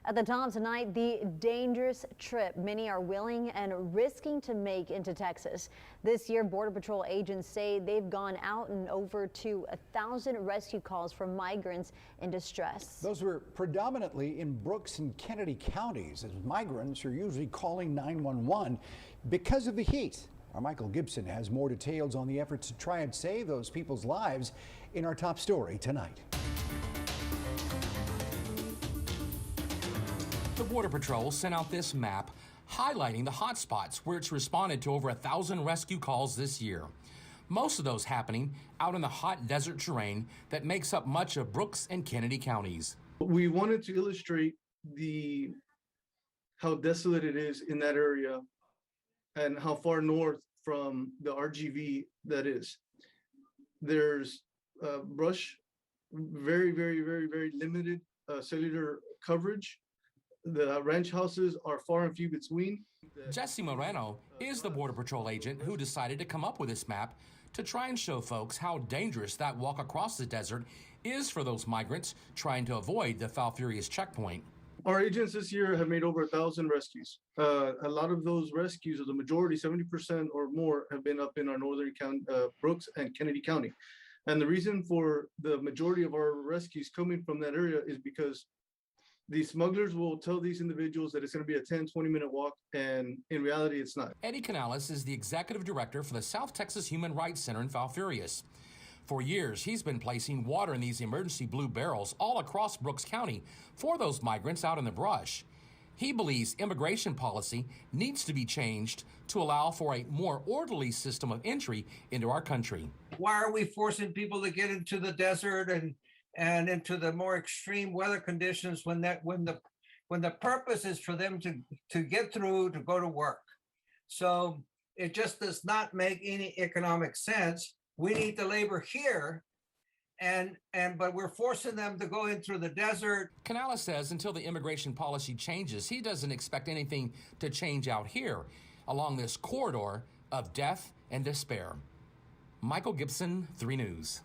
At the top tonight, the dangerous trip many are willing and risking to make into Texas. This year, Border Patrol agents say they've gone out and over to 1,000 rescue calls for migrants in distress. Those were predominantly in Brooks and Kenedy counties, as migrants are usually calling 911 because of the heat. Our Michael Gibson has more details on the efforts to try and save those people's lives in our top story tonight. The Border Patrol sent out this map highlighting the hot spots where it's responded to over 1,000 rescue calls this year. Most of those happening out in the hot desert terrain that makes up much of Brooks and Kenedy counties. We wanted to illustrate how desolate it is in that area and how far north from the RGV that is. There's brush, very limited cellular coverage. The ranch houses are far and few between. Jesse Moreno is the Border Patrol agent who decided to come up with this map to try and show folks how dangerous that walk across the desert is for those migrants trying to avoid the Falfurrias checkpoint. Our agents this year have made over 1,000 rescues. A lot of those rescues, or the majority, 70% or more, have been up in our northern county, Brooks and Kenedy County. And the reason for the majority of our rescues coming from that area is because the smugglers will tell these individuals that it's going to be a 10, 20-minute walk, and in reality, it's not. Eddie Canales is the executive director for the South Texas Human Rights Center in Falfurrias. For years, he's been placing water in these emergency blue barrels all across Brooks County for those migrants out in the brush. He believes immigration policy needs to be changed to allow for a more orderly system of entry into our country. Why are we forcing people to get into the desert and into the more extreme weather conditions when the purpose is for them to get through, to go to work? So it just does not make any economic sense. We need the labor here, but we're forcing them to go in through the desert. Canales says until the immigration policy changes, he doesn't expect anything to change out here along this corridor of death and despair. Michael Gibson, 3 News.